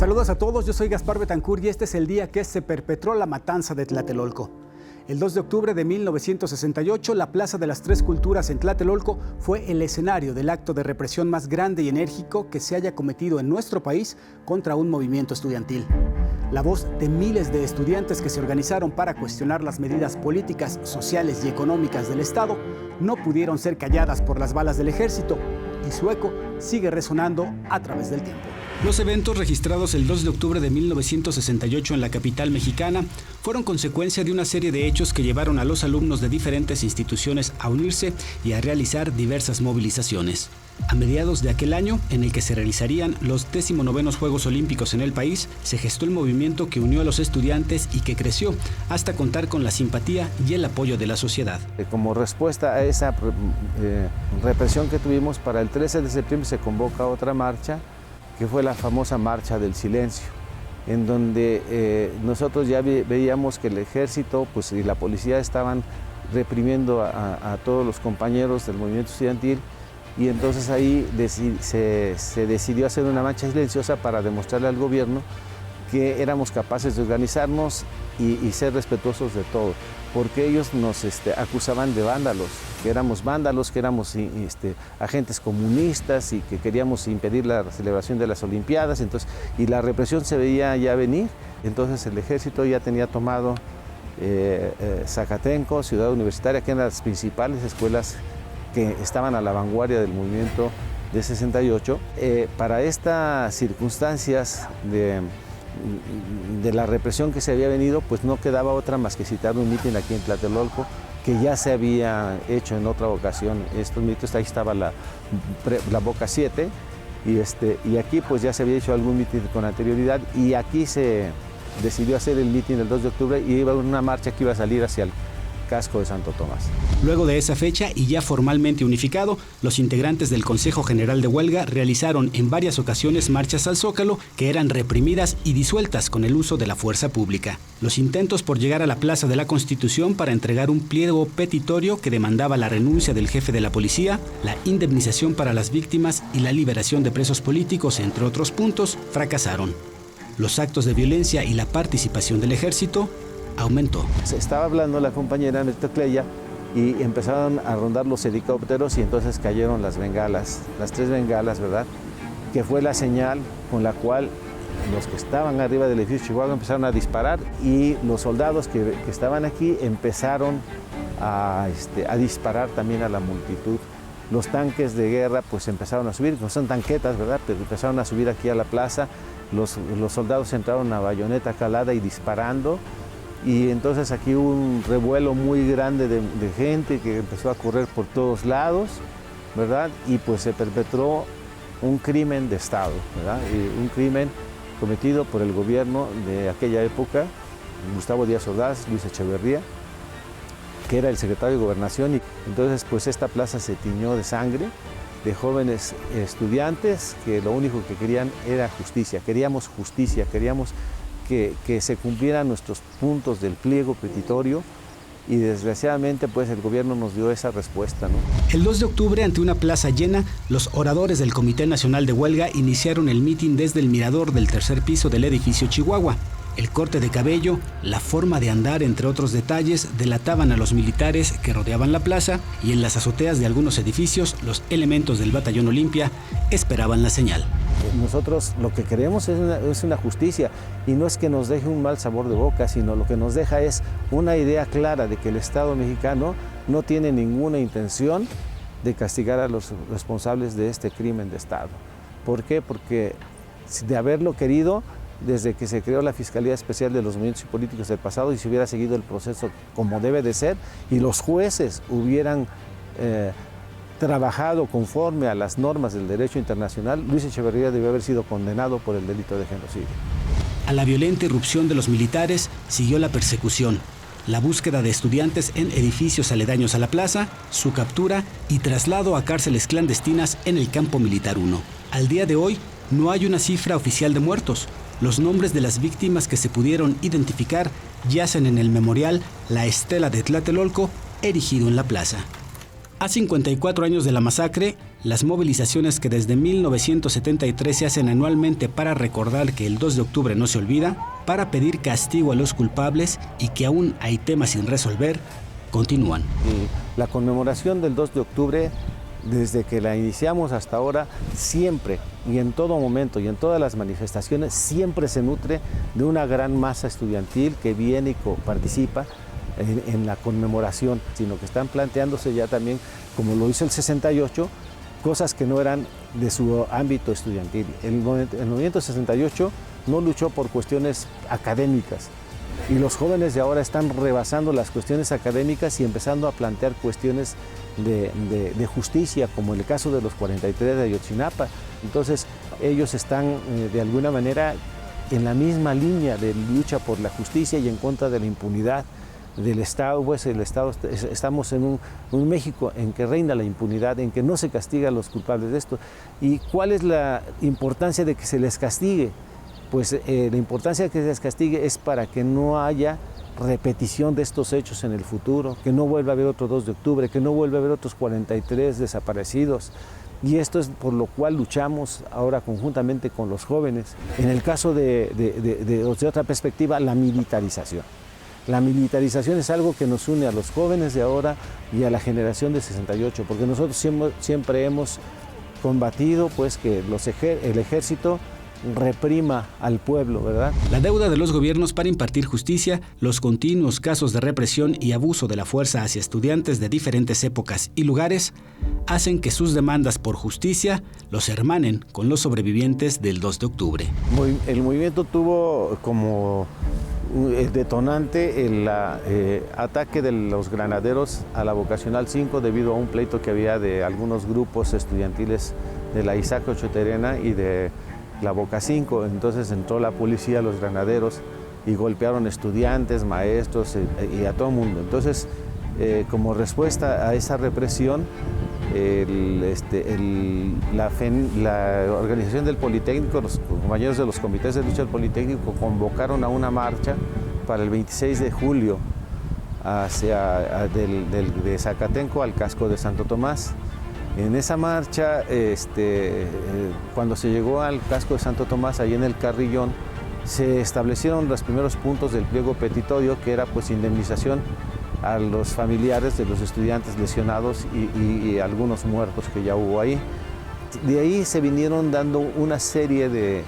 Saludos a todos, yo soy Gaspar Betancur y este es el día que se perpetró la matanza de Tlatelolco. El 2 de octubre de 1968, la Plaza de las Tres Culturas en Tlatelolco fue el escenario del acto de represión más grande y enérgico que se haya cometido en nuestro país contra un movimiento estudiantil. La voz de miles de estudiantes que se organizaron para cuestionar las medidas políticas, sociales y económicas del Estado no pudieron ser calladas por las balas del ejército y su eco sigue resonando a través del tiempo. Los eventos registrados el 2 de octubre de 1968 en la capital mexicana fueron consecuencia de una serie de hechos que llevaron a los alumnos de diferentes instituciones a unirse y a realizar diversas movilizaciones. A mediados de aquel año, en el que se realizarían los 19º Juegos Olímpicos en el país, se gestó el movimiento que unió a los estudiantes y que creció hasta contar con la simpatía y el apoyo de la sociedad. Como respuesta a esa represión que tuvimos, para el 13 de septiembre se convoca otra marcha, que fue la famosa Marcha del Silencio, en donde nosotros ya veíamos que el ejército y la policía estaban reprimiendo a todos los compañeros del movimiento estudiantil, y entonces ahí se decidió hacer una marcha silenciosa para demostrarle al gobierno que éramos capaces de organizarnos y ser respetuosos de todo, porque ellos nos acusaban de vándalos, que éramos agentes comunistas y que queríamos impedir la celebración de las Olimpiadas, y la represión se veía ya venir. Entonces el ejército ya tenía tomado Zacatenco, Ciudad Universitaria, que eran las principales escuelas que estaban a la vanguardia del movimiento de 68. Para estas circunstancias de la represión que se había venido, pues no quedaba otra más que citar un mitin aquí en Tlatelolco, que ya se había hecho en otra ocasión. Estos mítines, ahí estaba la Boca 7, y aquí pues ya se había hecho algún mitin con anterioridad, y aquí se decidió hacer el mitin el 2 de octubre y iba una marcha que iba a salir hacia el casco de Santo Tomás. Luego de esa fecha y ya formalmente unificado, los integrantes del Consejo General de Huelga realizaron en varias ocasiones marchas al Zócalo que eran reprimidas y disueltas con el uso de la fuerza pública. Los intentos por llegar a la Plaza de la Constitución para entregar un pliego petitorio que demandaba la renuncia del jefe de la policía, la indemnización para las víctimas y la liberación de presos políticos, entre otros puntos, fracasaron. Los actos de violencia y la participación del ejército aumentó. Se estaba hablando la compañera Metocleya y empezaron a rondar los helicópteros, y entonces cayeron las bengalas, las 3 bengalas, ¿verdad? Que fue la señal con la cual los que estaban arriba del edificio Chihuahua empezaron a disparar, y los soldados que estaban aquí empezaron a disparar también a la multitud. Los tanques de guerra pues empezaron a subir, no son tanquetas, ¿verdad? Pero empezaron a subir aquí a la plaza. Los soldados entraron a bayoneta calada y disparando. Y entonces aquí hubo un revuelo muy grande de gente que empezó a correr por todos lados, ¿verdad? Y pues se perpetró un crimen de Estado, ¿verdad? Y un crimen cometido por el gobierno de aquella época, Gustavo Díaz Ordaz, Luis Echeverría, que era el secretario de Gobernación. Y entonces pues esta plaza se tiñó de sangre de jóvenes estudiantes que lo único que querían era justicia. Queríamos justicia, queríamos que se cumplieran nuestros puntos del pliego petitorio, y desgraciadamente pues el gobierno nos dio esa respuesta, ¿no? El 2 de octubre, ante una plaza llena, los oradores del Comité Nacional de Huelga iniciaron el mitin desde el mirador del tercer piso del edificio Chihuahua. El corte de cabello, la forma de andar, entre otros detalles, delataban a los militares que rodeaban la plaza, y en las azoteas de algunos edificios, los elementos del Batallón Olimpia esperaban la señal. Nosotros lo que queremos es una justicia, y no es que nos deje un mal sabor de boca, sino lo que nos deja es una idea clara de que el Estado mexicano no tiene ninguna intención de castigar a los responsables de este crimen de Estado. ¿Por qué? Porque de haberlo querido, desde que se creó la Fiscalía Especial de los Movimientos Políticos del pasado, y se hubiera seguido el proceso como debe de ser, y los jueces hubieran trabajado conforme a las normas del derecho internacional, Luis Echeverría debió haber sido condenado por el delito de genocidio. A la violenta irrupción de los militares siguió la persecución, la búsqueda de estudiantes en edificios aledaños a la plaza, su captura y traslado a cárceles clandestinas en el Campo Militar 1. Al día de hoy, no hay una cifra oficial de muertos. Los nombres de las víctimas que se pudieron identificar yacen en el memorial La Estela de Tlatelolco, erigido en la plaza. A 54 años de la masacre, las movilizaciones que desde 1973 se hacen anualmente para recordar que el 2 de octubre no se olvida, para pedir castigo a los culpables y que aún hay temas sin resolver, continúan. La conmemoración del 2 de octubre, desde que la iniciamos hasta ahora, siempre y en todo momento y en todas las manifestaciones, siempre se nutre de una gran masa estudiantil que viene y participa en la conmemoración, sino que están planteándose ya también, como lo hizo el 68, cosas que no eran de su ámbito estudiantil. El movimiento 68 no luchó por cuestiones académicas y los jóvenes de ahora están rebasando las cuestiones académicas y empezando a plantear cuestiones de justicia, como el caso de los 43 de Ayotzinapa. Entonces ellos están de alguna manera en la misma línea de lucha por la justicia y en contra de la impunidad del Estado. Pues el Estado, estamos en un México en que reina la impunidad, en que no se castiga a los culpables de esto. ¿Y cuál es la importancia de que se les castigue? Pues la importancia de que se les castigue es para que no haya repetición de estos hechos en el futuro, que no vuelva a haber otro 2 de octubre, que no vuelva a haber otros 43 desaparecidos. Y esto es por lo cual luchamos ahora conjuntamente con los jóvenes. En el caso de otra perspectiva, la militarización. La militarización es algo que nos une a los jóvenes de ahora y a la generación de 68, porque nosotros siempre hemos combatido pues, que el ejército reprima al pueblo, ¿verdad? La deuda de los gobiernos para impartir justicia, los continuos casos de represión y abuso de la fuerza hacia estudiantes de diferentes épocas y lugares hacen que sus demandas por justicia los hermanen con los sobrevivientes del 2 de octubre. El movimiento tuvo como detonante el ataque de los granaderos a la Vocacional 5 debido a un pleito que había de algunos grupos estudiantiles de la Isaac Ochoterena y de la Boca 5. Entonces entró la policía, los granaderos, y golpearon estudiantes, maestros y a todo el mundo. Entonces, como respuesta a esa represión, la organización del Politécnico, los compañeros de los comités de lucha del Politécnico convocaron a una marcha para el 26 de julio de Zacatenco al casco de Santo Tomás. En esa marcha, cuando se llegó al casco de Santo Tomás, ahí en el Carrillón, se establecieron los primeros puntos del pliego petitorio, que era pues indemnización a los familiares de los estudiantes lesionados y algunos muertos que ya hubo ahí. De ahí se vinieron dando una serie de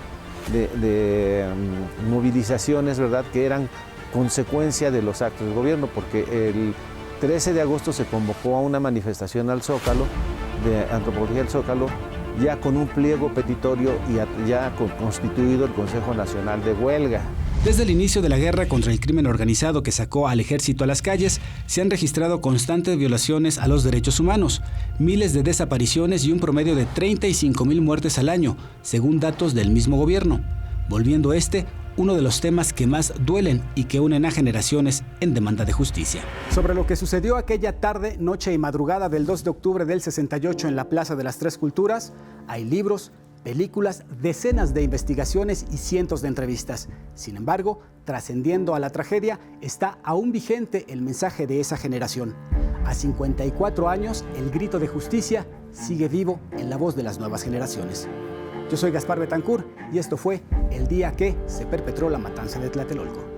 movilizaciones, ¿verdad?, que eran consecuencia de los actos del gobierno, porque el 13 de agosto se convocó a una manifestación al Zócalo, de Antropología del Zócalo, ya con un pliego petitorio y ya constituido el Consejo Nacional de Huelga. Desde el inicio de la guerra contra el crimen organizado que sacó al ejército a las calles, se han registrado constantes violaciones a los derechos humanos, miles de desapariciones y un promedio de 35,000 muertes al año, según datos del mismo gobierno, volviendo uno de los temas que más duelen y que unen a generaciones en demanda de justicia. Sobre lo que sucedió aquella tarde, noche y madrugada del 2 de octubre del 68 en la Plaza de las Tres Culturas, hay libros, películas, decenas de investigaciones y cientos de entrevistas. Sin embargo, trascendiendo a la tragedia, está aún vigente el mensaje de esa generación. A 54 años, el grito de justicia sigue vivo en la voz de las nuevas generaciones. Yo soy Gaspar Betancourt y esto fue el día que se perpetró la matanza de Tlatelolco.